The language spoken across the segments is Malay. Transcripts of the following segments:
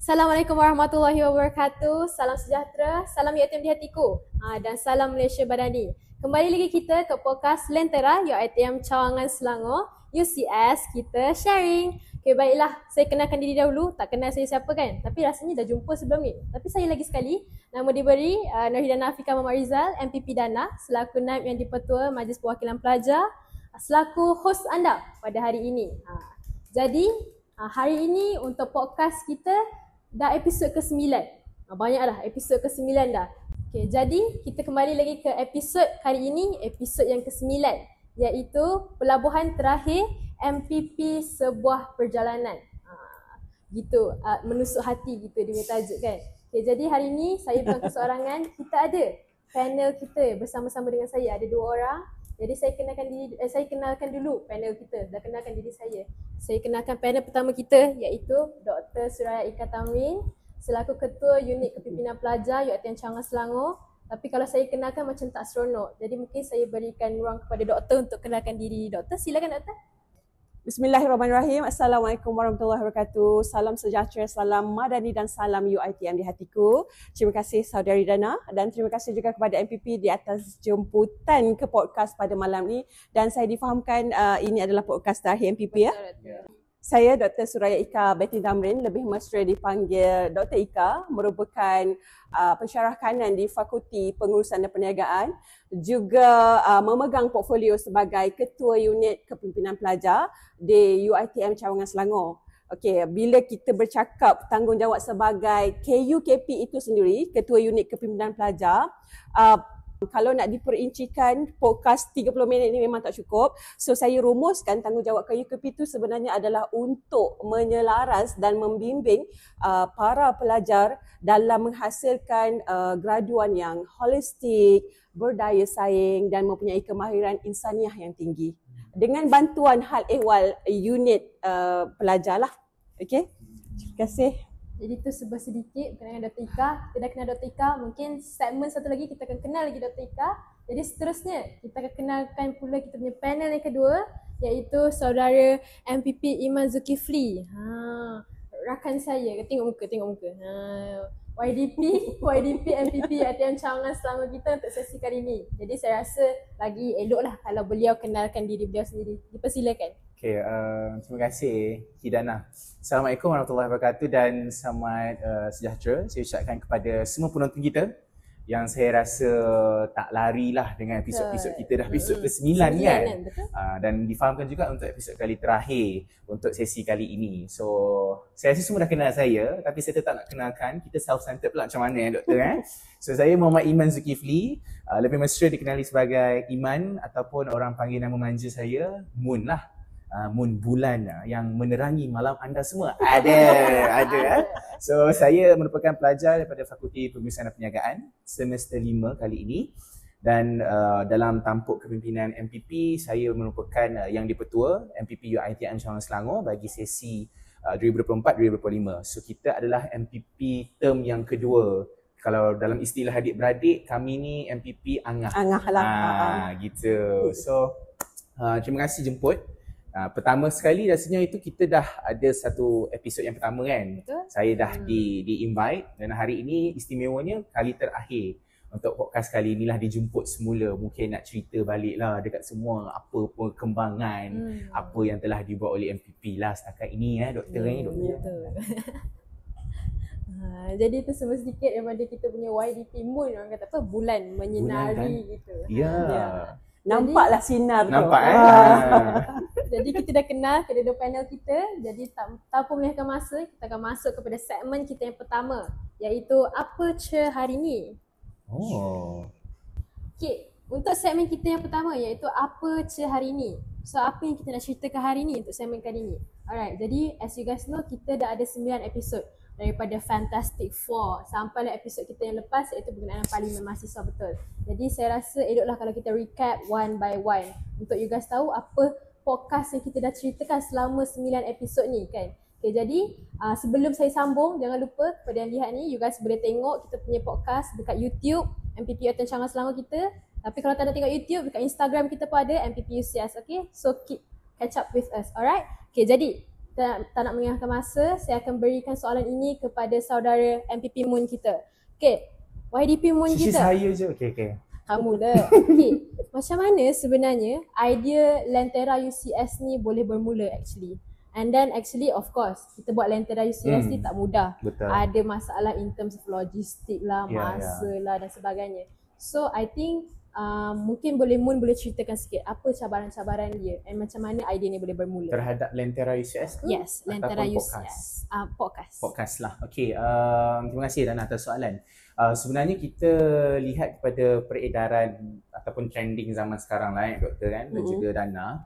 Assalamualaikum warahmatullahi wabarakatuh. Salam sejahtera, salam UiTM di hatiku dan salam Malaysia Badani. Kembali lagi kita ke podcast Lentera UiTM Cawangan Selangor, UCS kita sharing. Okay, baiklah, saya kenalkan diri dahulu. Tak kenal saya siapa kan? Tapi rasanya dah jumpa sebelum ni. Tapi saya lagi sekali, nama diberi Nurhidana Afika Muhammad Rizal, MPP Dana, selaku Naib Yang di-Pertua Majlis Perwakilan Pelajar, selaku host anda pada hari ini. Jadi, hari ini untuk podcast kita dah episod ke-9. Banyak dah, episod ke-9 dah. Okay, jadi kita kembali lagi ke episod kali ini, episod yang ke-9, iaitu pelabuhan terakhir MPP sebuah perjalanan. Gitu, menusuk hati gitu dia punya tajuk kan. Okay, jadi hari ini saya bukan keseorangan, kita ada panel kita bersama-sama dengan saya, ada 2 orang. Jadi saya kenalkan dulu panel kita. Dah kenalkan diri saya. Saya kenalkan panel pertama kita iaitu Dr. Suraya Ika Tamrin selaku Ketua Unit Kepimpinan Pelajar UiTM Cawangan Selangor. Tapi kalau saya kenalkan macam tak seronok. Jadi mungkin saya berikan ruang kepada doktor untuk kenalkan diri. Doktor, silakan doktor. Bismillahirrahmanirrahim. Assalamualaikum warahmatullahi wabarakatuh. Salam sejahtera, salam madani dan salam UiTM di hatiku. Terima kasih Saudari Dana dan terima kasih juga kepada MPP di atas jemputan ke podcast pada malam ini. Dan saya difahamkan ini adalah podcast terakhir MPP ya. Saya Dr. Suraya Ika Betty Damrin, lebih mesra dipanggil Dr. Ika, merupakan pensyarah kanan di Fakulti Pengurusan dan Perniagaan, juga memegang portfolio sebagai Ketua Unit Kepimpinan Pelajar di UiTM Cawangan Selangor. Okey, bila kita bercakap tanggungjawab sebagai KUKP itu sendiri, Ketua Unit Kepimpinan Pelajar, kalau nak diperincikan podcast 30 minit ini memang tak cukup. So saya rumuskan tanggungjawab KUKP itu sebenarnya adalah untuk menyelaras dan membimbing para pelajar dalam menghasilkan graduan yang holistik, berdaya saing dan mempunyai kemahiran insaniah yang tinggi. Dengan bantuan hal ehwal unit pelajar lah. Okey. Terima kasih. Jadi itu sebuah sedikit berkenaan dengan Dr. Ika. Kita dah kenal Dr. Ika, mungkin segmen satu lagi kita akan kenal lagi Dr. Ika. Jadi seterusnya kita akan kenalkan pula kita punya panel yang kedua, iaitu saudara MPP Iman Zulkifli. Rakan saya, tengok muka. YDP MPP UiTM Cawangan Selangor kita untuk sesi kali ini. Jadi saya rasa lagi eloklah kalau beliau kenalkan diri beliau sendiri. Dipersilakan. Okay, terima kasih Hidana. Assalamualaikum warahmatullahi wabarakatuh dan selamat sejahtera. Saya ucapkan kepada semua penonton kita yang saya rasa tak larilah dengan episod-episod kita dah episod ke-9 kan. Dan difahamkan juga untuk episod kali terakhir untuk sesi kali ini. So, saya rasa semua dah kenal saya tapi saya tetap nak kenalkan, kita self-centered pula macam mana doktor So, saya Muhammad Iman Zulkifli, lebih mesra dikenali sebagai Iman ataupun orang panggil nama manja saya Moon lah. Moon bulan yang menerangi malam anda semua. Ada. So saya merupakan pelajar daripada Fakulti Pengurusan dan Perniagaan semester 5 kali ini dan dalam tampuk kepimpinan MPP saya merupakan yang di-Pertua MPP UiTM Cawangan Selangor bagi sesi 2024-2025. So kita adalah MPP term yang kedua. Kalau dalam istilah adik-beradik, kami ni MPP angah lah. Gitu. So terima kasih jemput. Pertama sekali rasanya itu kita dah ada satu episod yang pertama kan. Betul. Saya dah di-invite dan hari ini istimewanya kali terakhir untuk podcast kali inilah dijemput semula. Mungkin nak cerita balik lah dekat semua apa perkembangan, apa yang telah dibuat oleh MPP lah setakat ini doktor doktor. Betul. Jadi itu semua sedikit daripada kita punya YDP Moon, orang kata apa, bulan menyinari bulan, gitu. Ya. Nampaklah sinar tu. Nampak Jadi kita dah kenal kedua panel kita. Jadi tanpa melengahkan masa, kita akan masuk kepada segmen kita yang pertama, iaitu Apa Ce Hari Ni. Okay, untuk segmen kita yang pertama iaitu Apa Ce Hari Ni. So apa yang kita nak ceritakan hari ni untuk segmen kali ni. Alright, jadi as you guys know, kita dah ada 9 episod daripada Fantastic Four sampailah episod kita yang lepas iaitu berkenaan Parlimen Mahasiswa, betul. Jadi saya rasa eloklah kalau kita recap one by one untuk you guys tahu apa podcast yang kita dah ceritakan selama 9 episod ni kan. Okay, jadi sebelum saya sambung, jangan lupa kepada yang lihat ni, you guys boleh tengok kita punya podcast dekat YouTube MPP UiTM Cawangan Selangor kita. Tapi kalau tak nak tengok YouTube, dekat Instagram kita pun ada MPP UCS, okay. So keep catch up with us, alright. Okay, jadi tak nak mengingatkan masa, saya akan berikan soalan ini kepada saudara MPP Moon kita. Okay, YDP Moon Cici kita. saya je. Okay. Kamu dah. Okay, macam mana sebenarnya idea Lentera UCS ni boleh bermula actually? And then actually of course, kita buat Lentera UCS ni tak mudah. Betul. Ada masalah in terms of logistik lah, Ya, masa lah dan sebagainya. So I think mungkin Moon boleh ceritakan sikit apa cabaran-cabaran dia and macam mana idea ni boleh bermula. Terhadap Lentera UCS tu? Yes, Lentera ataupun UCS. Podcast. Podcast lah. Okay, terima kasih Dana atas soalan. Sebenarnya kita lihat kepada peredaran ataupun trending zaman sekarang lah Doktor kan dan juga Dana.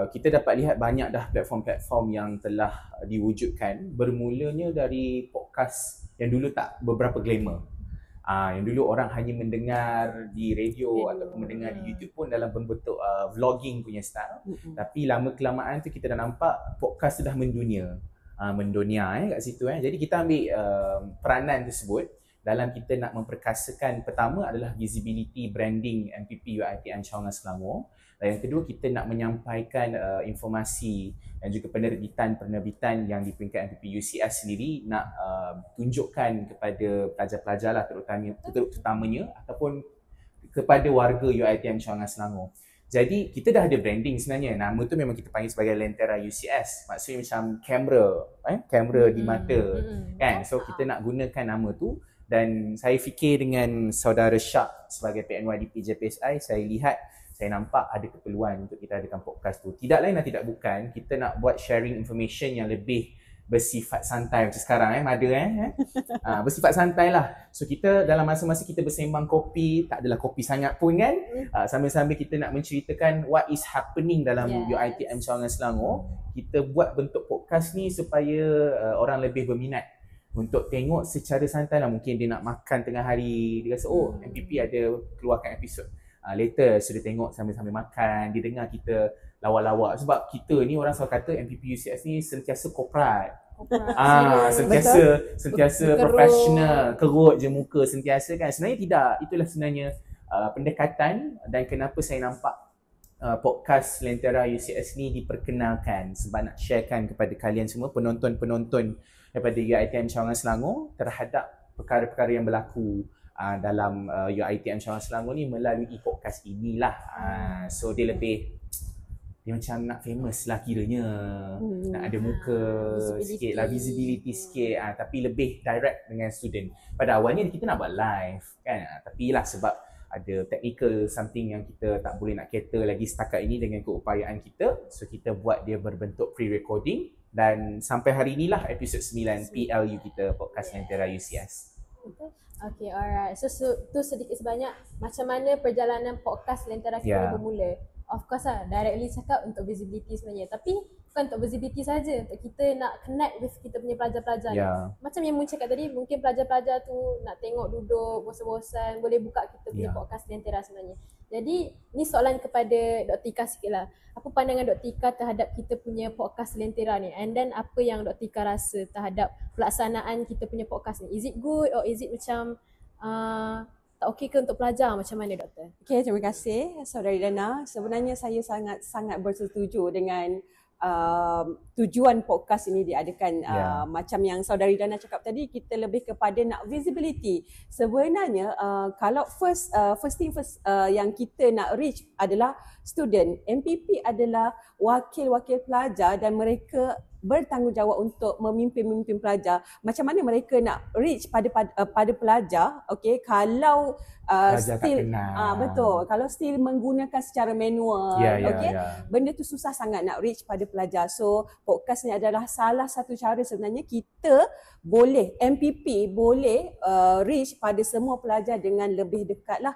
Kita dapat lihat banyak dah platform-platform yang telah diwujudkan bermulanya dari podcast yang dulu tak beberapa glamour. Yang dulu orang hanya mendengar di radio ataupun mendengar di YouTube pun dalam bentuk vlogging punya style. Tapi lama kelamaan tu kita dah nampak podcast tu dah mendunia. Kat situ. Jadi kita ambil peranan tersebut dalam kita nak memperkasakan, pertama adalah visibility branding MPP UiTM Cawangan Selangor. Dan yang kedua, kita nak menyampaikan informasi dan juga penerbitan yang di peringkat MPP UCS sendiri nak tunjukkan kepada pelajar-pelajar lah terutamanya ataupun kepada warga UiTM Cawangan Selangor. Jadi kita dah ada branding sebenarnya. Nama tu memang kita panggil sebagai Lentera UCS. Maksudnya macam kamera di mata kan. So kita nak gunakan nama tu dan saya fikir dengan saudara Syak sebagai PNYDP JPSI, saya nampak ada keperluan untuk kita adakan podcast tu. Tidak lain dan tidak bukan, kita nak buat sharing information yang lebih bersifat santai macam sekarang bersifat santai lah. So kita dalam masa-masa kita bersembang kopi, tak adalah kopi sangat pun kan, sambil-sambil kita nak menceritakan what is happening dalam UiTM Cawangan Selangor. Kita buat bentuk podcast ni supaya orang lebih berminat untuk tengok secara santai lah. Mungkin dia nak makan tengah hari, dia rasa MPP ada keluarkan episod. Later sudah tengok sambil-sambil makan, dia dengar kita lawak-lawak. Sebab kita ni orang selalu kata MPP UCS ni sentiasa korporat. Sentiasa profesional, kerut je muka sentiasa kan. Sebenarnya tidak. Itulah sebenarnya pendekatan dan kenapa saya nampak podcast Lentera UCS ni diperkenalkan, sebab nak sharekan kepada kalian semua penonton-penonton daripada UiTM Cawangan Selangor terhadap perkara-perkara yang berlaku dalam UiTM Cawangan Selangor ni melalui podcast inilah. So dia macam nak famous lah kiranya, nak ada muka sikit lah, visibility sikit, tapi lebih direct dengan student. Pada awalnya kita nak buat live kan, tapi lah sebab ada technical something yang kita tak boleh nak cater lagi setakat ini dengan keupayaan kita, so kita buat dia berbentuk pre-recording dan sampai hari inilah episod 9 PLU kita, podcast Lentera UCS. Okay, alright. So tu sedikit sebanyak macam mana perjalanan podcast Lentera kita bermula. Of course lah, directly cakap untuk visibility sebenarnya. Tapi bukan untuk visibility saja, untuk kita nak connect with kita punya pelajar-pelajar ni. Macam yang Moon cakap tadi, mungkin pelajar-pelajar tu nak tengok duduk bosan-bosan, boleh buka kita punya podcast Lentera sebenarnya. Jadi ni soalan kepada Dr. Ika sikit lah. Apa pandangan Dr. Ika terhadap kita punya podcast Lentera ni? And then apa yang Dr. Ika rasa terhadap pelaksanaan kita punya podcast ni? Is it good or is it macam tak okey ke untuk pelajar? Macam mana Doktor? Okay, terima kasih Saudari Dana. Sebenarnya saya sangat bersetuju dengan tujuan podcast ini diadakan. Macam yang Saudari Dana cakap tadi, kita lebih kepada nak visibility. Sebenarnya kalau first thing first yang kita nak reach adalah student. MPP adalah wakil-wakil pelajar dan mereka bertanggungjawab untuk memimpin pelajar. Macam mana mereka nak reach pada pelajar, okay, kalau still betul, kalau still menggunakan secara manual, benda tu susah sangat nak reach pada pelajar. So podcast ni adalah salah satu cara sebenarnya kita boleh, MPP boleh reach pada semua pelajar dengan lebih dekat lah.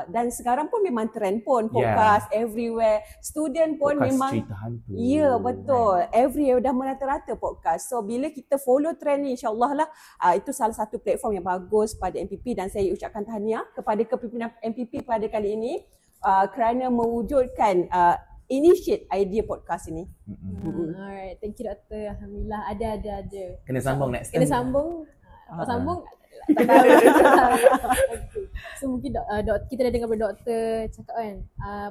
Dan sekarang pun memang trend pun podcast everywhere. Student pun podcast memang cerita hantu. Ya, betul. Everywhere dah merata-rata podcast. So bila kita follow trend ni, insyaAllah lah itu salah satu platform yang bagus pada MPP dan saya ucapkan tahniah kepada kepimpinan MPP pada kali ini kerana mewujudkan initiate idea podcast ini. Alright, thank you Doktor. Alhamdulillah ada. Kena sambung next time. Kena sambung. Tak sambung tak tahu. Okay. So mungkin kita dah dengar doktor cakap kan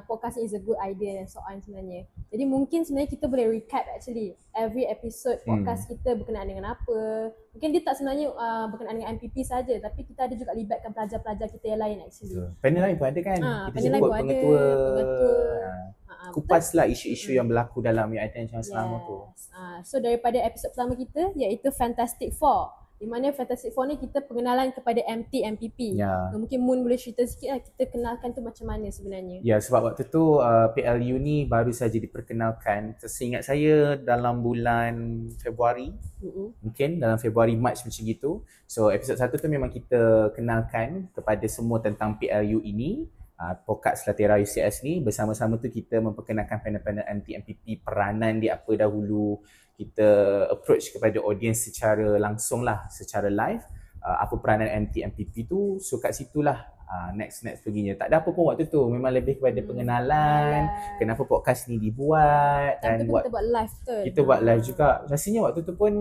podcast is a good idea and so on sebenarnya. Jadi mungkin sebenarnya kita boleh recap actually every episode podcast kita berkenaan dengan apa. Mungkin dia tak sebenarnya berkenaan dengan MPP saja, tapi kita ada juga libatkan pelajar-pelajar kita yang lain actually. Panel lain pun ada kan? Kita panel lain jemput pun pengetua. Kupas betul. lah isu-isu yang berlaku dalam UiTM Cawangan Selangor tu. So daripada episod pertama kita iaitu Fantastic Four, di mana Fantastic Four ni kita pengenalan kepada MT MPP. Mungkin Moon boleh cerita sikit lah kita kenalkan tu macam mana sebenarnya. Ya, sebab waktu tu PLU ni baru saja diperkenalkan. Seingat saya dalam bulan Februari. Mungkin dalam Februari Mac macam gitu. So episod 1 tu memang kita kenalkan kepada semua tentang PLU ini. Podcast Latera UCS ni bersama-sama tu kita memperkenalkan panel-panel MT MPP, peranan dia apa dahulu. Kita approach kepada audience secara langsung lah, secara live. Apa peranan MT MPP tu, so kat situlah next perginya. Tak ada apa pun waktu tu, memang lebih kepada pengenalan, kenapa podcast ni dibuat. Dan kita buat live tu. Kita buat live juga. Rasanya waktu tu pun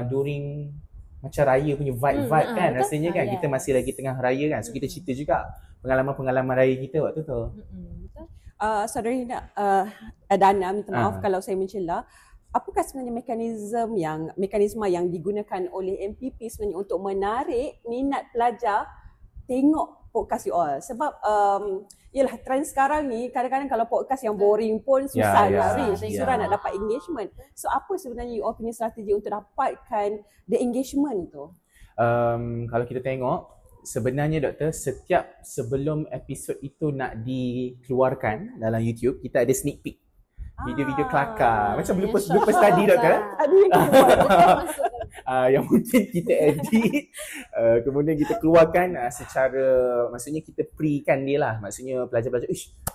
during macam raya punya vibe kan, rasanya kan kita masih lagi tengah raya kan. So kita cerita juga pengalaman raya kita waktu tu. Saudari Dana, minta maaf kalau saya mencela. Apakah sebenarnya mekanisme yang digunakan oleh MPP sebenarnya untuk menarik minat pelajar tengok podcast you all? Sebab yalah trend sekarang ni kadang-kadang kalau podcast yang boring pun susah nak reach, susah nak dapat engagement. So apa sebenarnya you all punya strategi untuk dapatkan the engagement tu? Kalau kita tengok sebenarnya doktor, setiap sebelum episod itu nak dikeluarkan dalam YouTube, kita ada sneak peek. Video-video kelakar. Macam blooper study doktor. Yang mungkin kita edit, kemudian kita keluarkan secara, maksudnya kita pre-kan dia lah. Maksudnya pelajar-pelajar,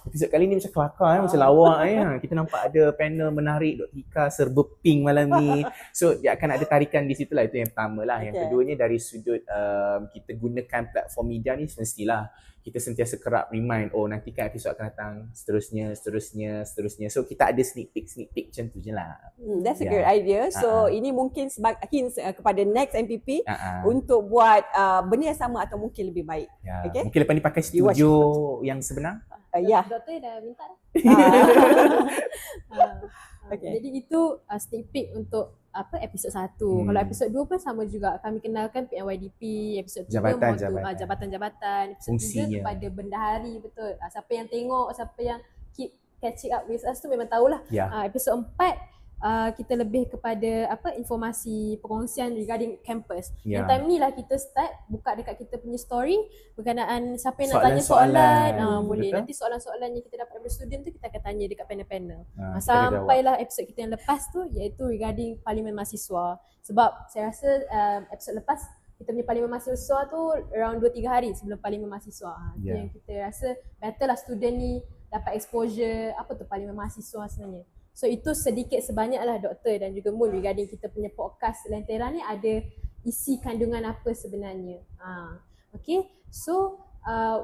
episod kali ni macam kelakar macam lawak kita nampak ada panel menarik Dr. Ika serba pink malam ni. So dia akan ada tarikan di situ lah. Itu yang pertama lah. Yang keduanya dari sudut kita gunakan platform media ni, mestilah kita sentiasa kerap remind, nanti kan episod akan datang seterusnya. So kita ada sneak peek macam tu je lah. That's a good idea. So ini mungkin sebagai hints kepada next MPP untuk buat benda yang sama atau mungkin lebih baik. Okay? Mungkin lepas ni pakai studio yang sebenar. Doktor dah minta dah. Jadi itu sneak peek untuk episod 1. Kalau episod 2 pun sama juga. Kami kenalkan PNYDP, episod 3 jabatan-jabatan, episod 3 kepada bendahari, betul. Siapa yang tengok, siapa yang keep catching up with us tu memang tahulah. Episod 4 kita lebih kepada informasi perkongsian regarding campus. Yang time ni lah kita start buka dekat kita punya story berkenaan siapa yang nak tanya soalan. Boleh. Nanti soalan-soalan yang kita dapat daripada student tu kita akan tanya dekat panel-panel. Sampailah episod kita yang lepas tu iaitu regarding Parlimen Mahasiswa. Sebab saya rasa episod lepas kita punya Parlimen Mahasiswa tu around 2-3 hari sebelum Parlimen Mahasiswa. Yang kita rasa better lah student ni dapat exposure apa tu Parlimen Mahasiswa sebenarnya. So itu sedikit sebanyak lah doktor dan juga Moon regarding kita punya podcast Lentera ni ada isi kandungan apa sebenarnya. Okay, so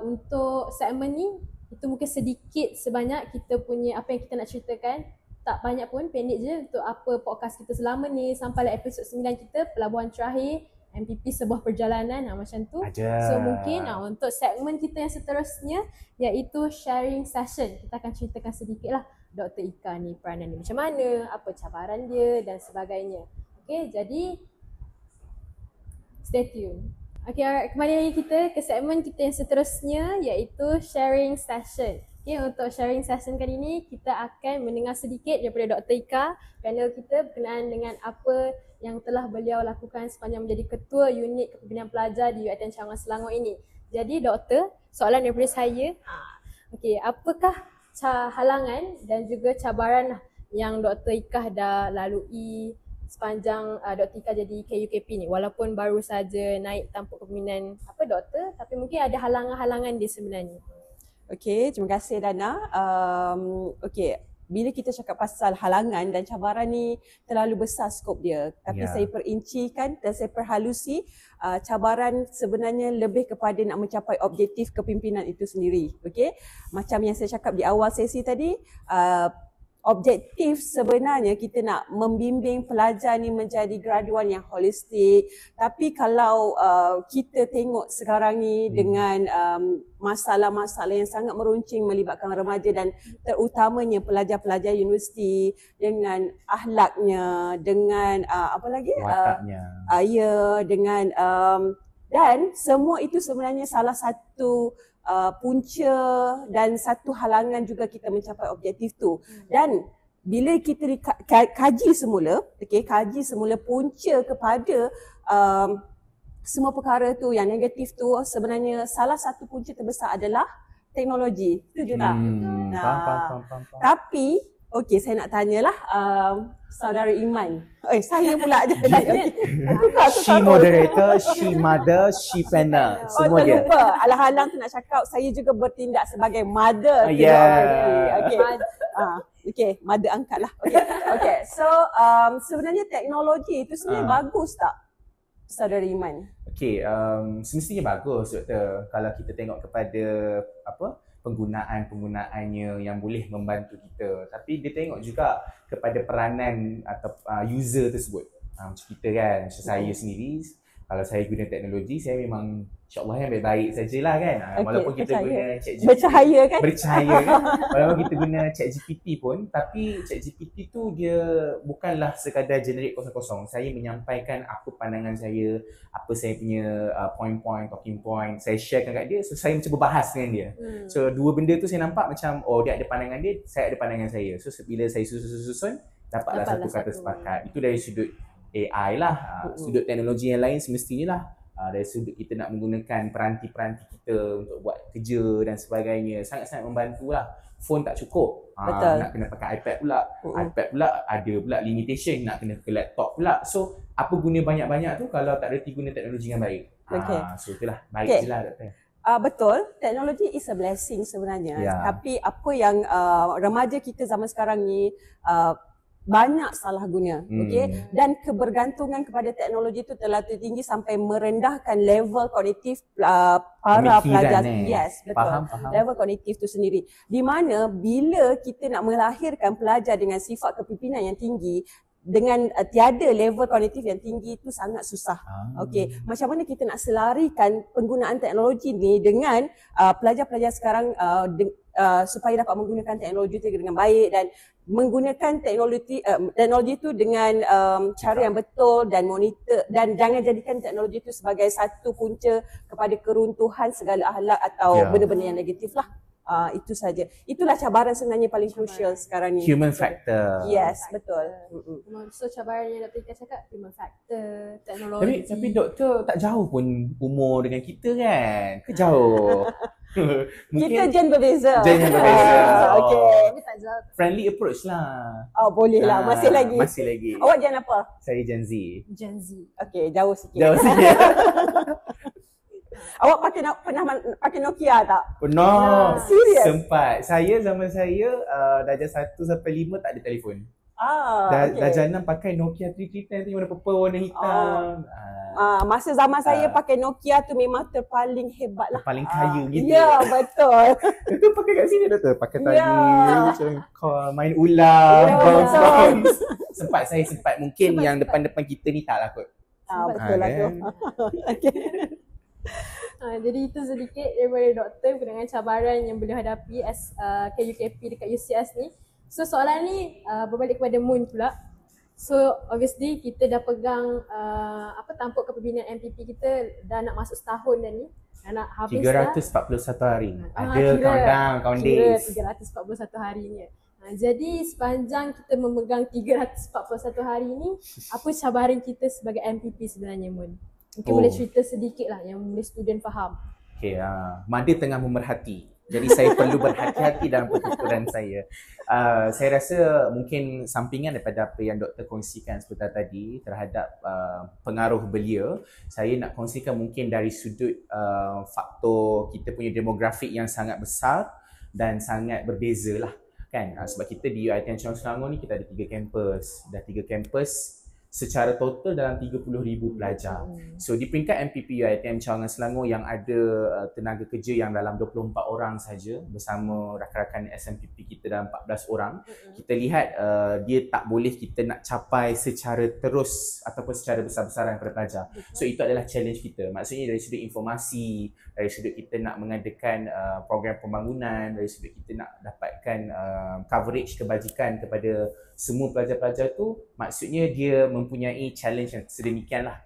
untuk segmen ni itu mungkin sedikit sebanyak kita punya apa yang kita nak ceritakan. Tak banyak pun, pendek je untuk apa podcast kita selama ni sampailah episod 9 kita, pelabuhan terakhir MPP sebuah perjalanan macam tu. So mungkin untuk segmen kita yang seterusnya iaitu sharing session. Kita akan ceritakan sedikit lah Dr. Ika ni peranan dia macam mana, apa cabaran dia dan sebagainya. Okay, jadi stay tune. Okay, alright, kembali lagi kita ke segmen kita yang seterusnya iaitu sharing session. Okay, untuk sharing session kali ini kita akan mendengar sedikit daripada Dr. Ika, panel kita berkenaan dengan apa yang telah beliau lakukan sepanjang menjadi ketua unit kepimpinan pelajar di UiTM Cawangan Selangor ini. Jadi doktor, soalan daripada saya, okay, apakah halangan dan juga cabaran yang Dr. Ika dah lalui sepanjang Dr. Ika jadi KUKP ni, walaupun baru saja naik tampuk kepimpinan doktor, tapi mungkin ada halangan-halangan dia sebenarnya. Okey, terima kasih Dana. Okey, bila kita cakap pasal halangan dan cabaran ni terlalu besar skop dia, tapi saya perincikan dan saya perhalusi cabaran sebenarnya lebih kepada nak mencapai objektif kepimpinan itu sendiri. Okey, macam yang saya cakap di awal sesi tadi, objektif sebenarnya kita nak membimbing pelajar ni menjadi graduan yang holistik. Tapi kalau kita tengok sekarang ni dengan masalah-masalah yang sangat meruncing melibatkan remaja dan terutamanya pelajar-pelajar universiti dengan akhlaknya, dengan apa lagi? Wataknya. Dengan dan semua itu sebenarnya salah satu punca dan satu halangan juga kita mencapai objektif tu. Dan bila kita kaji semula, kaji semula punca kepada semua perkara tu yang negatif tu, sebenarnya salah satu punca terbesar adalah teknologi. Setuju tak? Faham. Tapi saya nak tanyalah saudara Iman. Saya pula je. She moderator, she mother, she planner. Semua dia. Lupa. Alang-alang tu nak cakap, saya juga bertindak sebagai mother. Okay, mother angkat lah. Okay. So, sebenarnya teknologi itu sebenarnya bagus tak, saudara Iman? Okay, semestinya bagus, Doktor. Kalau kita tengok kepada penggunaannya yang boleh membantu kita. Tapi dia tengok juga kepada peranan atau user tersebut. Macam kita kan, macam saya sendiri, kalau saya guna teknologi, saya memang insyaAllah yang baik-baik sajalah kan. Walaupun kita guna ChatGPT. Bercahaya kan? Walaupun kita guna ChatGPT pun, tapi ChatGPT tu dia bukanlah sekadar generate kosong-kosong. Saya menyampaikan apa pandangan saya, apa saya punya point-point, talking point, saya sharekan kat dia, so saya macam berbahas dengan dia. So dua benda tu saya nampak macam, dia ada pandangan dia, saya ada pandangan saya. So bila saya susun, dapatlah satu kata sepakat. Itu dari sudut AI lah. Sudut teknologi yang lain semestinya lah. Dari sudut kita nak menggunakan peranti-peranti kita untuk buat kerja dan sebagainya, sangat-sangat membantu lah. Phone tak cukup, nak kena pakai iPad pula. iPad pula ada pula limitation, nak kena ke laptop pula. So apa guna banyak-banyak tu kalau tak reti guna teknologi yang baik. So itulah, baik je lah, Doktor. Betul, teknologi is a blessing sebenarnya. Tapi apa yang remaja kita zaman sekarang ni banyak salah guna, dan kebergantungan kepada teknologi itu telah tinggi sampai merendahkan level kognitif para pelajar. Yes, betul. Faham. Level kognitif itu sendiri. Di mana bila kita nak melahirkan pelajar dengan sifat kepimpinan yang tinggi, dengan tiada level kognitif yang tinggi, itu sangat susah. Macam mana kita nak selarikan penggunaan teknologi ni dengan pelajar-pelajar sekarang supaya dapat menggunakan teknologi itu dengan baik dan menggunakan teknologi itu dengan cara yang betul dan monitor, dan jangan jadikan teknologi itu sebagai satu punca kepada keruntuhan segala akhlak atau benda-benda yang negatif lah. Itu saja. Itulah cabaran sebenarnya paling crucial sekarang ni. Human factor. Yes, betul. So cabaran yang Dr. Ika cakap, human factor, teknologi. Tapi Doktor tak jauh pun umur dengan kita kan? Ke jauh? Kita gen berbeza. Tapi tak jauh. Friendly approach lah. Boleh lah. Masih lagi. Awak gen apa? Saya Gen Z. Gen Z. Okay, jauh sikit. Awak pernah pakai Nokia tak? Pernah. Serius? Sempat. Zaman saya darjah 1 sampai 5 tak ada telefon. Darjah 6 pakai Nokia 3310 warna purple, warna hitam. Masa zaman saya pakai Nokia tu memang terpaling hebat lah. Paling kaya gitu. Ya, betul. Itu pakai kat sini, Doktor. Pakai tadi macam main ular, bounce. Sempat mungkin yang depan-depan kita ni tak lah kot. Betul lah tu. Jadi itu sedikit daripada doktor berkenaan cabaran yang boleh hadapi as KUKP dekat UCS ni. So soalan ni berbalik kepada Moon pula. So obviously kita dah pegang tampuk kepimpinan MPP kita dah nak masuk setahun dah ni. Dah nak habis 341 hari. Ada countdown days. 341 harinya. Jadi sepanjang kita memegang 341 hari ni, apa cabaran kita sebagai MPP sebenarnya, Moon? Mungkin boleh cerita sedikit lah yang boleh student faham. Okay, Mada tengah memerhati. Jadi saya perlu berhati-hati dalam pertuturan saya. Saya rasa mungkin sampingan daripada apa yang Doktor kongsikan sebentar tadi terhadap pengaruh belia, saya nak kongsikan mungkin dari sudut faktor kita punya demografik yang sangat besar dan sangat berbeza lah. Kan? Sebab kita di UiTM Selangor ni kita ada 3 kampus. Dah 3 kampus, secara total dalam 30,000 pelajar. So di peringkat MPP UiTM Cawangan Selangor yang ada tenaga kerja yang dalam 24 orang saja bersama rakan-rakan SMPP kita dalam 14 orang, kita lihat dia tak boleh kita nak capai secara terus ataupun secara besar-besaran kepada pelajar. So itu adalah challenge kita. Maksudnya dari sudut informasi, dari sudut kita nak mengadakan program pembangunan, dari sudut kita nak dapatkan coverage kebajikan kepada semua pelajar-pelajar tu, maksudnya dia mempunyai challenge yang sedemikian lah.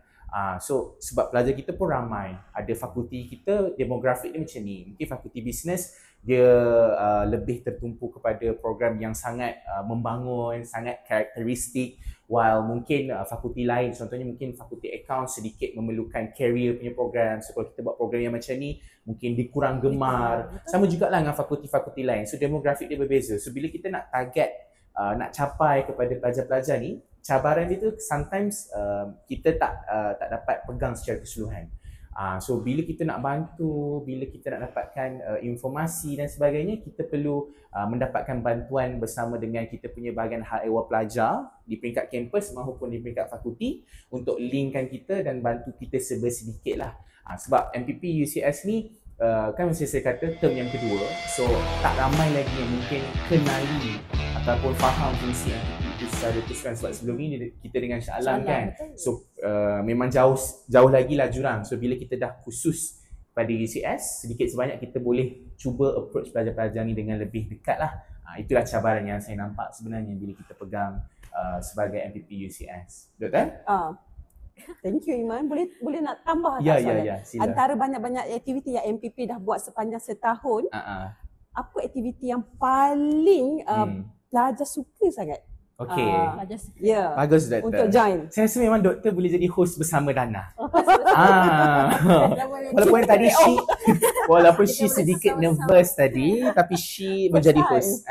So sebab pelajar kita pun ramai, ada fakulti kita demografik dia macam ni. Mungkin fakulti bisnes dia lebih tertumpu kepada program yang sangat membangun, sangat karakteristik, while mungkin fakulti lain, contohnya mungkin fakulti account sedikit memerlukan career punya program. So kalau kita buat program yang macam ni mungkin dia kurang gemar. Sama jugalah dengan fakulti-fakulti lain. So demografik dia berbeza. So bila kita nak target nak capai kepada pelajar-pelajar ni, cabaran dia tu sometimes kita tak dapat pegang secara keseluruhan. So bila kita nak bantu, bila kita nak dapatkan informasi dan sebagainya, kita perlu mendapatkan bantuan bersama dengan kita punya bahagian hal ehwal pelajar di peringkat kampus maupun di peringkat fakulti untuk linkkan kita dan bantu kita sedikit lah. Sebab MPP UCS ni kan macam saya kata term yang kedua, so tak ramai lagi yang mungkin kenali ataupun faham fungsi MPP itu secara keseluruhan. Sebab sebelum ni kita dengan Shah Alam kan, so memang jauh lagi lah jurang. So bila kita dah khusus pada UCS, sedikit sebanyak kita boleh cuba approach pelajar-pelajar ni dengan lebih dekat lah. Itulah cabaran yang saya nampak sebenarnya bila kita pegang sebagai MPP UCS. Betul? Thank you Iman. Boleh nak tambah ya, tak soalan? Ya, antara banyak-banyak aktiviti yang MPP dah buat sepanjang setahun, apa aktiviti yang paling pelajar suka sangat? Okey. Ya. Bagus doktor. Untuk join. Saya rasa memang doktor boleh jadi host bersama Dana. Walaupun tadi walaupun she sedikit nervous tadi, tapi she menjadi host.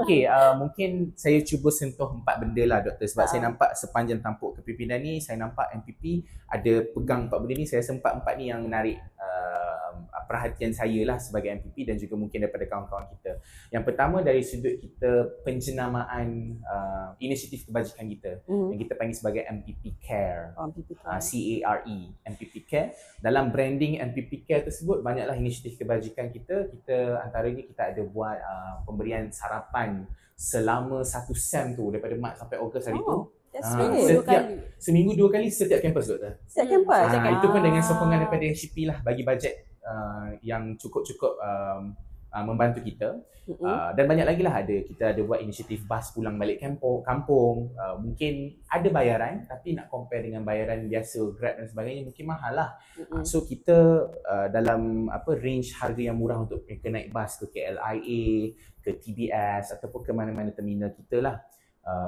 Okey, mungkin saya cuba sentuh 4 benda lah doktor, sebab saya nampak sepanjang tampuk kepimpinan ni, saya nampak MPP ada pegang 4 benda ni. Saya rasa 4 ni yang menarik perhatian saya lah sebagai MPP dan juga mungkin daripada kawan-kawan kita. Yang pertama dari sudut kita penjenamaan inisiatif kebajikan kita yang kita panggil sebagai MPP Care. C-A-R-E, MPP Care. Dalam branding MPP Care tersebut banyaklah inisiatif kebajikan kita. Antaranya kita ada buat pemberian sarapan selama 1 sem tu, daripada Mac sampai Ogos hari tu. Seminggu 2 kali setiap kampus doktor. Setiap kampus. Itu pun dengan sokongan daripada HP lah, bagi bajet yang cukup membantu kita. Dan banyak lagi lah kita ada buat inisiatif bas pulang balik kampung. Mungkin ada bayaran, tapi nak compare dengan bayaran biasa Grab dan sebagainya mungkin mahal lah. So kita dalam range harga yang murah untuk mereka naik bas ke KLIA, ke TBS ataupun ke mana-mana terminal kita lah.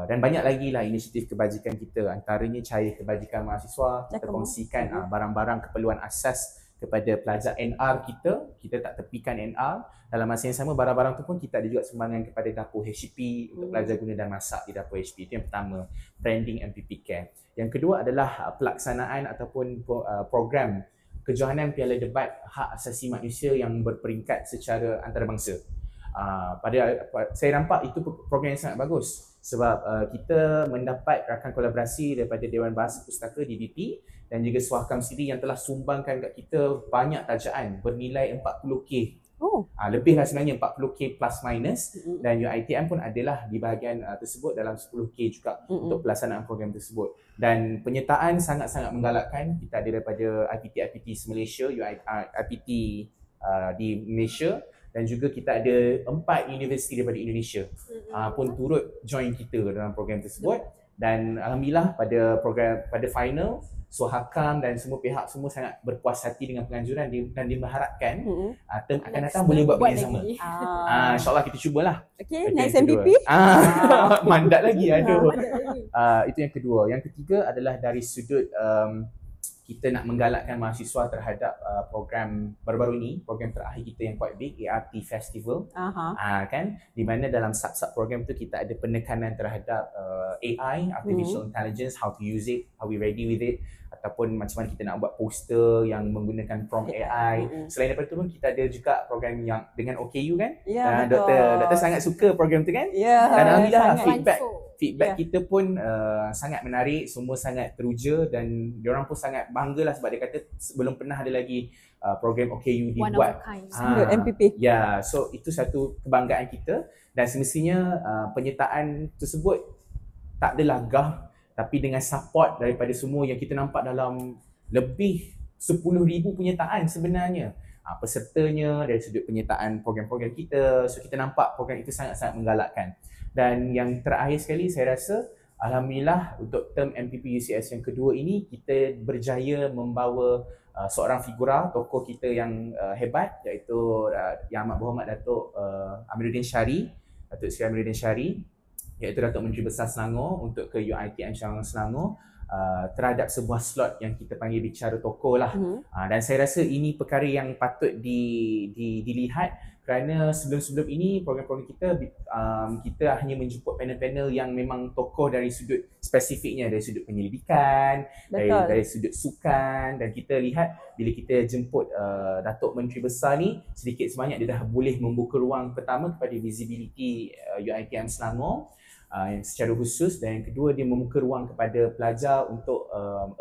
Dan banyak lagi lah inisiatif kebajikan kita. Antaranya cair kebajikan mahasiswa, kita kongsikan barang-barang keperluan asas kepada pelajar NR kita tak tepikan NR. Dalam masa yang sama, barang-barang tu pun kita ada juga sumbangan kepada dapur HP untuk pelajar guna dan masak di dapur HP. Itu yang pertama, branding MPP Care. Yang kedua adalah pelaksanaan ataupun program kejohanan Piala Debat Hak Asasi Manusia yang berperingkat secara antarabangsa. Saya nampak itu program yang sangat bagus sebab kita mendapat rakan kolaborasi daripada Dewan Bahasa Pustaka DBP dan juga Suhakam Siri yang telah sumbangkan kat kita banyak tajaan bernilai 40K. Lebih lah sebenarnya, 40K plus minus. Dan UiTM pun adalah di bahagian tersebut dalam 10K juga untuk pelaksanaan program tersebut. Dan penyertaan sangat-sangat menggalakkan. Kita ada daripada IPT Malaysia, IPT di Malaysia, dan juga kita ada 4 universiti daripada Indonesia pun turut join kita dalam program tersebut. Dan alhamdulillah pada final, Suhakam dan semua pihak semua sangat berpuas hati dengan penganjuran dan dia mengharapkan term akan datang boleh buat benda yang sama. InsyaAllah kita cubalah. Okay, next MPP. Mandat lagi, aduh. Itu yang kedua. Yang ketiga adalah dari sudut kita nak menggalakkan mahasiswa terhadap program baru-baru ini, program terakhir kita yang quite big, ART Festival. Kan, di mana dalam sub-sub program tu kita ada penekanan terhadap AI, Artificial Intelligence, how to use it, how we ready with it. ataupun macam mana kita nak buat poster yang menggunakan prompt AI. Selain daripada tu pun kita ada juga program yang dengan OKU kan. Ya, Doktor sangat suka program tu kan. Ya, Dan alhamdulillah sangat. feedback kita pun sangat menarik, semua sangat teruja dan diorang pun sangat bangga lah sebab dia kata belum pernah ada lagi program OKU One dibuat. of a kind. MPP. Ya, so itu satu kebanggaan kita dan semestinya penyertaan tersebut tak adalah gah, tapi dengan support daripada semua yang kita nampak dalam lebih 10,000 penyertaan sebenarnya. Pesertanya dari sudut penyertaan program-program kita, so kita nampak program itu sangat-sangat menggalakkan. Dan yang terakhir sekali saya rasa alhamdulillah untuk term MPP UCS yang kedua ini kita berjaya membawa seorang figura tokoh kita yang hebat iaitu Yang Amat Berhormat Datuk Amiruddin Syari, Datuk Seri Amiruddin Syari, iaitu Datuk Menteri Besar Selangor untuk ke UiTM Selangor terhadap sebuah slot yang kita panggil bicara tokoh lah. Dan saya rasa ini perkara yang patut dilihat kerana sebelum-sebelum ini program-program kita hanya menjemput panel-panel yang memang tokoh dari sudut spesifiknya, dari sudut penyelidikan, dari sudut sukan, dan kita lihat bila kita jemput Datuk Menteri Besar ni sedikit sebanyak dia dah boleh membuka ruang pertama kepada visibility UiTM Selangor secara khusus, dan yang kedua dia membuka ruang kepada pelajar untuk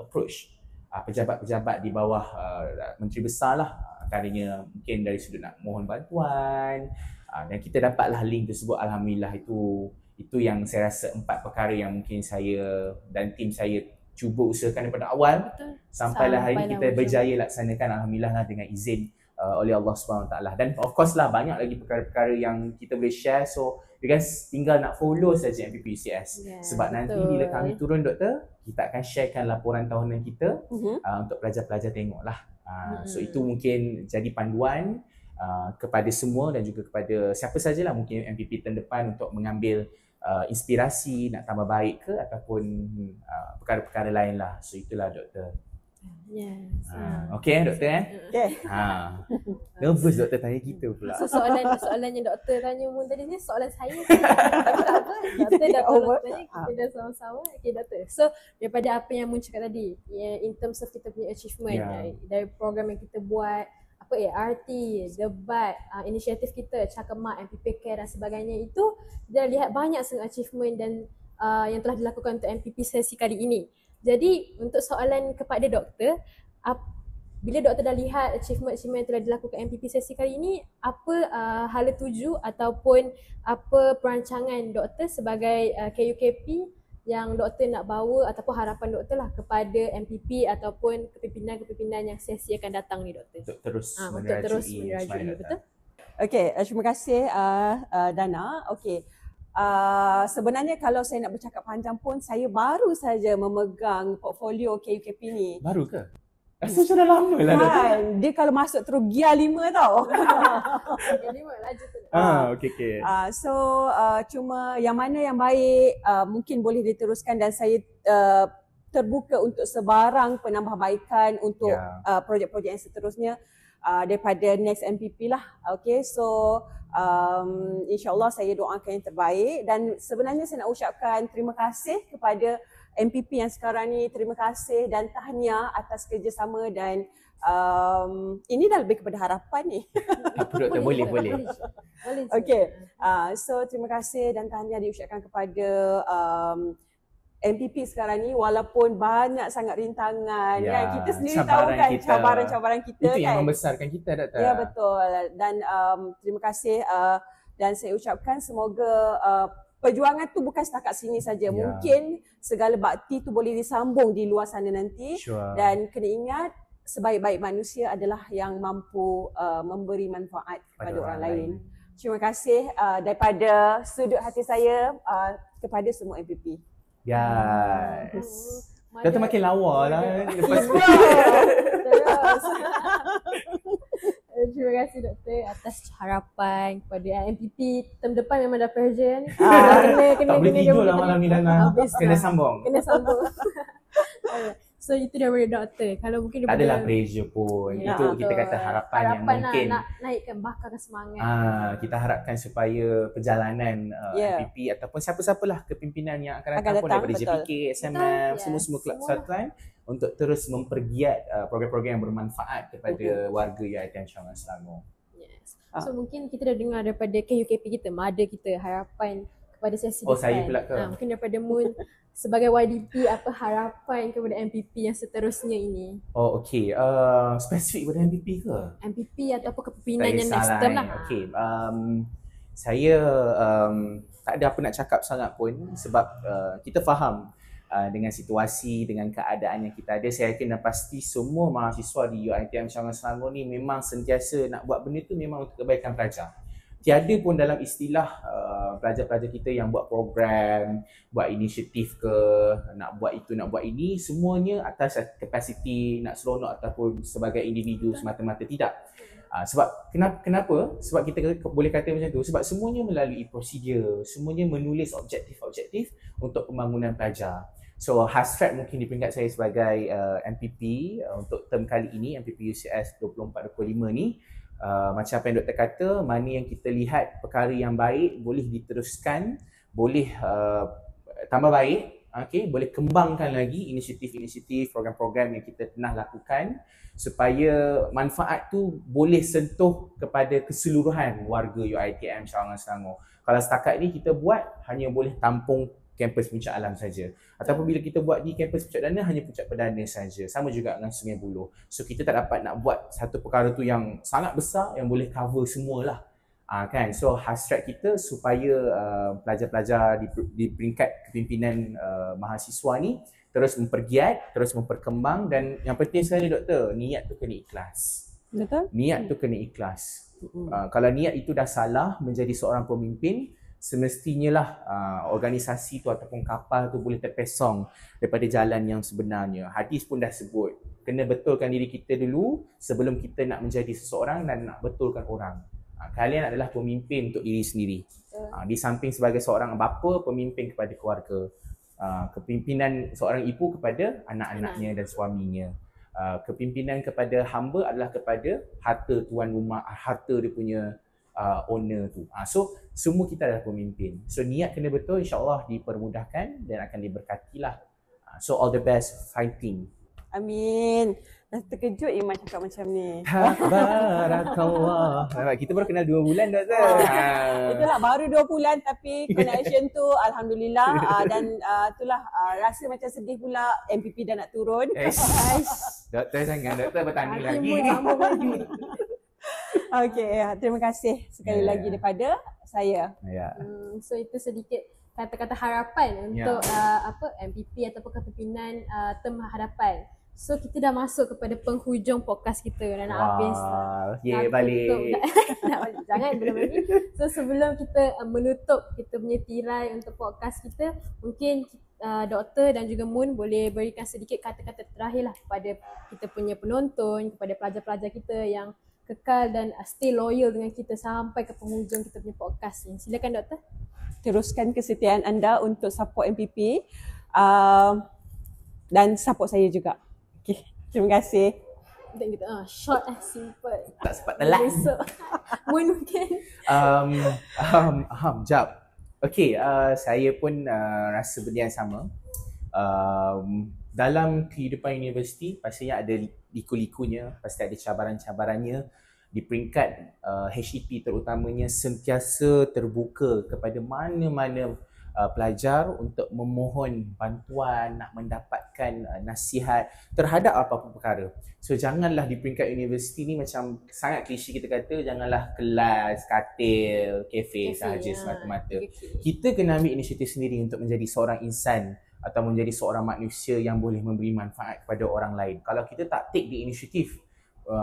approach pejabat-pejabat di bawah Menteri Besar lah, antaranya mungkin dari sudut nak mohon bantuan, dan kita dapatlah link tersebut. Alhamdulillah itu yang saya rasa 4 perkara yang mungkin saya dan tim saya cuba usahakan daripada awal. Sampailah hari ini kita berjaya laksanakan alhamdulillah lah dengan izin oleh Allah SWT. Dan of course lah banyak lagi perkara-perkara yang kita boleh share, so you guys tinggal nak follow saja MPP UCS. Sebab nanti bila kami turun doktor, kita akan sharekan laporan tahunan kita untuk pelajar-pelajar tengok lah. So itu mungkin jadi panduan kepada semua dan juga kepada siapa sajalah mungkin MPP tahun depan untuk mengambil inspirasi nak tambah baik ke ataupun perkara-perkara lain lah. So itulah doktor. Yes. Okay doktor Okay. Nervous doktor tanya kita pula. So soalan yang doktor tanya Mun tadi ni soalan saya. Tapi tak apa. Doktor dah tolong tanya, kita dah sama-sama. Okay doktor. So daripada apa yang Mun cakap tadi, in terms of kita punya achievement dari program yang kita buat, apa ART, debat, inisiatif kita, Cakema, MPP Care dan sebagainya, itu dia lihat banyak sangat achievement dan yang telah dilakukan untuk MPP sesi kali ini. Jadi untuk soalan kepada doktor, bila doktor dah lihat achievement-achievement yang telah dilakukan MPP sesi kali ini, apa hala tuju ataupun apa perancangan doktor sebagai KUKP yang doktor nak bawa ataupun harapan doktor lah kepada MPP ataupun kepimpinan-kepimpinan yang sesi akan datang ni doktor? Untuk terus menerajui, betul? Okay, terima kasih Dana. Okay. Sebenarnya kalau saya nak bercakap panjang pun, saya baru saja memegang portfolio KUKP ni. Baru ke? Rasa macam dah lama lah. Kan, dia kalau masuk terus gear 5 tau. Gear 5 laju tu. Okay. So cuma yang mana yang baik mungkin boleh diteruskan, dan saya terbuka untuk sebarang penambahbaikan untuk projek-projek yang seterusnya daripada next MPP lah. Okay, so insyaAllah saya doakan yang terbaik, dan sebenarnya saya nak ucapkan terima kasih kepada MPP yang sekarang ni. Terima kasih dan tahniah atas kerjasama, dan ini dah lebih kepada harapan ni. Apa doktor? Boleh. Okay, so terima kasih dan tahniah diucapkan kepada MPP sekarang ni, walaupun banyak sangat rintangan kan, kita sendiri tahu kan cabaran-cabaran kita. Itu kan? yang membesarkan kita doktor. Ya betul, dan terima kasih dan saya ucapkan semoga perjuangan tu bukan setakat sini saja. Mungkin segala bakti tu boleh disambung di luar sana nanti. Dan kena ingat, sebaik-baik manusia adalah yang mampu memberi manfaat kepada orang lain. Terima kasih daripada sudut hati saya kepada semua MPP. Yes. Doktor makin lawa lah lepas tu. Terima kasih doktor atas harapan kepada MPP. Term depan memang dah pressure ni. Tak boleh tidur lah malam ni Dana. Kena sambung. Kena sambung. So itu daripada doktor. Kalau mungkin Tak daripada adalah pressure pun. Ya, Itu kita betul. kata harapan yang Harapan mungkin nak naikkan bakar semangat. kita harapkan supaya perjalanan Ya. MPP ataupun siapa-siapalah kepimpinan yang akan Akan datang pun datang, daripada betul. JPK, SMF, Betul, semua-semua yes, kelab semua. persatuan untuk terus mempergiat program-program yang bermanfaat kepada warga UiTM Cawangan Selangor. Yes. So mungkin kita dah dengar daripada KUKP kita, mother kita, harapan kepada sesi depan. Saya pula ke? Mungkin daripada Moon sebagai YDP, apa harapan kepada MPP yang seterusnya ini? Oh okey, spesifik pada MPP ke? MPP ataupun kepimpinan yang next kisahlah, term lah. Okey, saya tak ada apa nak cakap sangat pun sebab kita faham dengan situasi, dengan keadaan yang kita ada. Saya yakin dan pasti semua mahasiswa di UiTM Cawangan Selangor ni memang sentiasa nak buat benda tu memang untuk kebaikan pelajar. Tiada pun dalam istilah pelajar-pelajar kita yang buat program, buat inisiatif ke, nak buat itu, nak buat ini, semuanya atas kapasiti nak seronok ataupun sebagai individu semata-mata, tidak. Sebab kenapa? Sebab kita boleh kata macam tu, sebab semuanya melalui prosedur, semuanya menulis objektif-objektif untuk pembangunan pelajar. So hasrat mungkin di peringkat saya sebagai MPP untuk term kali ini, MPP UCS 24-25 ni, macam apa yang doktor kata, mana yang kita lihat perkara yang baik boleh diteruskan, boleh tambah baik, boleh kembangkan lagi inisiatif-inisiatif, program-program yang kita pernah lakukan supaya manfaat tu boleh sentuh kepada keseluruhan warga UiTM Cawangan Selangor. Kalau setakat ni kita buat hanya boleh tampung kampus Puncak Alam saja. Ataupun bila kita buat di kampus Puncak Dana, hanya Puncak Perdana saja. Sama juga dengan Sungai Buloh. So kita tak dapat nak buat satu perkara tu yang sangat besar yang boleh cover semualah. Kan? So hasrat kita supaya pelajar-pelajar di peringkat kepimpinan mahasiswa ni terus mempergiat, terus memperkembang, dan yang penting sekali doktor, niat tu kena ikhlas. Betul? Niat tu kena ikhlas. Kalau niat itu dah salah menjadi seorang pemimpin, semestinya lah organisasi tu ataupun kapal tu boleh terpesong daripada jalan yang sebenarnya. Hadis pun dah sebut, kena betulkan diri kita dulu sebelum kita nak menjadi seseorang dan nak betulkan orang. Kalian adalah pemimpin untuk diri sendiri. Di samping sebagai seorang bapa, pemimpin kepada keluarga. Kepimpinan seorang ibu kepada anak-anaknya dan suaminya. Kepimpinan kepada hamba adalah kepada harta tuan rumah, harta dia punya owner tu. So semua kita adalah pemimpin. So niat kena betul, insya-Allah dipermudahkan dan akan diberkatilah. So all the best, fighting. Amin. Dah terkejut Iman cakap macam ni. Barakallah. Kita baru kenal 2 bulan doktor. Itulah baru 2 bulan tapi connection tu alhamdulillah dan itulah rasa macam sedih pula MPP dah nak turun. Doktor jangan, doktor bertanding lagi. Moon sambung lagi. Okey, terima kasih sekali lagi daripada saya. So itu sedikit kata-kata harapan untuk MPP ataupun kepimpinan term hadapan. So kita dah masuk kepada penghujung podcast kita, dah nak habis. Balik. Nak balik. Jangan belum lagi. So sebelum kita menutup kita punya tirai untuk podcast kita, mungkin doktor dan juga Moon boleh berikan sedikit kata-kata terakhir lah kepada kita punya penonton, kepada pelajar-pelajar kita yang kekal dan stay loyal dengan kita sampai ke penghujung kita punya podcast ni. Silakan doktor. Teruskan kesetiaan anda untuk support MPP dan support saya juga. Okay. Terima kasih. Kita short and simple. Tak sempat telan. Besok Moon mungkin. Jap. Okay, saya pun rasa benda yang sama. Dalam kehidupan universiti pastinya ada liku-likunya, pasti ada cabaran-cabarannya. Di peringkat HEP terutamanya sentiasa terbuka kepada mana-mana pelajar untuk memohon bantuan, nak mendapatkan nasihat terhadap apa-apa perkara. So janganlah di peringkat universiti ni macam sangat klise kita kata, janganlah kelas, katil, kafe sahaja semata-mata. Kita kena ambil inisiatif sendiri untuk menjadi seorang insan atau menjadi seorang manusia yang boleh memberi manfaat kepada orang lain. Kalau kita tak take the initiative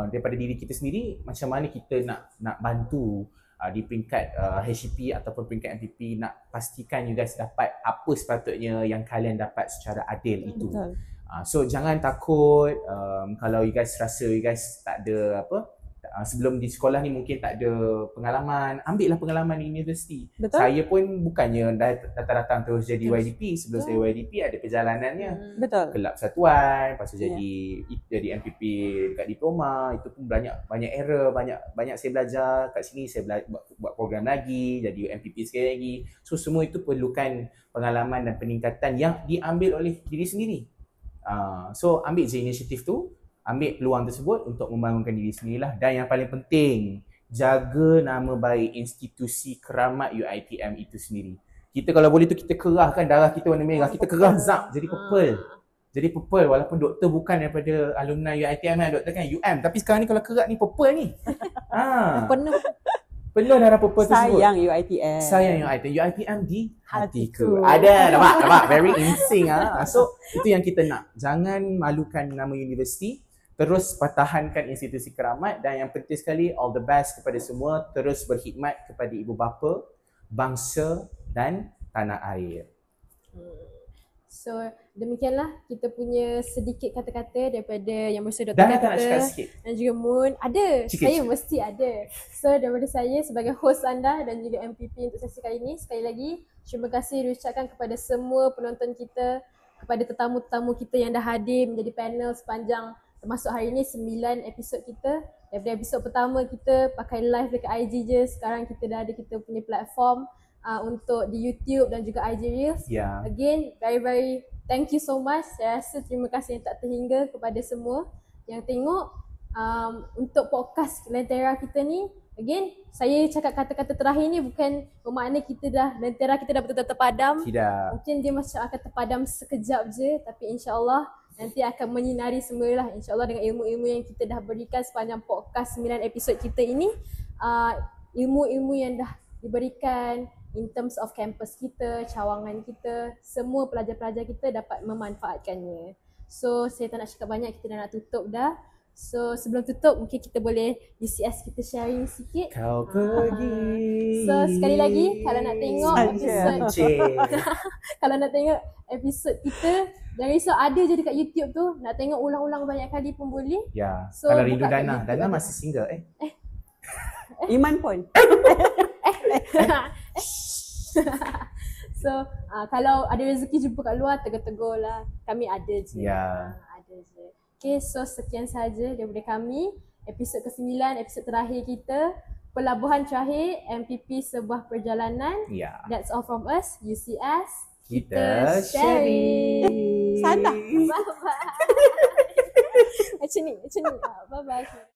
daripada diri kita sendiri, macam mana kita nak bantu di peringkat HEP ataupun peringkat MPP, nak pastikan you guys dapat apa sepatutnya yang kalian dapat secara adil itu. Betul. So jangan takut kalau you guys rasa you guys tak Sebelum di sekolah ni mungkin tak ada pengalaman, ambillah pengalaman di universiti. Betul. Saya pun bukannya datang terus jadi YDP. Sebelum saya YDP ada perjalanannya. Betul. Kelab Satuan, lepas tu jadi MPP dekat diploma. Itu pun banyak error, banyak saya belajar. Kat sini saya buat program lagi, jadi MPP sekali lagi. So semua itu perlukan pengalaman dan peningkatan yang diambil oleh diri sendiri. So ambil je inisiatif tu, ambil peluang tersebut untuk membangunkan diri sendirilah. Dan yang paling penting, jaga nama baik institusi keramat UiTM itu sendiri. Kita kalau boleh tu kita kerahkan darah kita warna merah, kita kerah zap jadi purple. Jadi purple walaupun doktor bukan daripada alumni UiTM kan, doktor kan UM, tapi sekarang ni kalau kerat ni purple ni. Penuh darah purple tersebut. Sayang UiTM. Sayang UiTM. UiTM di hatiku. Ada, nampak? Very insing So, itu yang kita nak. Jangan malukan nama universiti. Terus pertahankan institusi keramat, dan yang penting sekali, all the best kepada semua. Terus berkhidmat kepada ibu bapa, bangsa dan tanah air. So demikianlah kita punya sedikit kata-kata daripada yang bersama Dr. Dan Kata nak cakap sikit? dan juga Moon. Ada, Sikit. saya mesti ada. So daripada saya sebagai host anda dan juga MPP untuk sesi kali ini, sekali lagi terima kasih diucapkan kepada semua penonton kita, kepada tetamu-tetamu kita yang dah hadir menjadi panel sepanjang, termasuk hari ini 9 episod kita. Daripada episod pertama kita pakai live dekat IG je, sekarang kita dah ada kita punya platform untuk di YouTube dan juga IG Reels. Again, very thank you so much. Saya rasa terima kasih yang tak terhingga kepada semua yang tengok. Untuk podcast Lentera kita ni, again, saya cakap kata-kata terakhir ni bukan bermakna kita dah, Lentera kita dah betul-betul terpadam. Tidak. Mungkin dia macam akan terpadam sekejap je, tapi insyaAllah nanti akan menyinari semualah, insyaAllah, dengan ilmu-ilmu yang kita dah berikan sepanjang podcast 9 episod kita ini. Ilmu-ilmu yang dah diberikan in terms of campus kita, cawangan kita, semua pelajar-pelajar kita dapat memanfaatkannya. So saya tak nak cakap banyak, kita dah nak tutup dah. So sebelum tutup mungkin kita boleh UCS kita sharing sikit. Kau pergi. So sekali lagi kalau nak tengok episod kalau nak tengok episod kita, jangan risau, ada je dekat YouTube tu. Nak tengok ulang-ulang banyak kali pun boleh. Ya. So, kalau rindu Dana masih single Iman pun. So kalau ada rezeki jumpa kat luar, tegur-tegur lah. Kami ada je. Ada je. Okay, so sekian saja daripada kami. Episod ke-9, episod terakhir kita. Pelabuhan terakhir, MPP sebuah perjalanan. That's all from us, UCS. Kita sharing. Sana. Bye-bye. Macam ni. Bye-bye.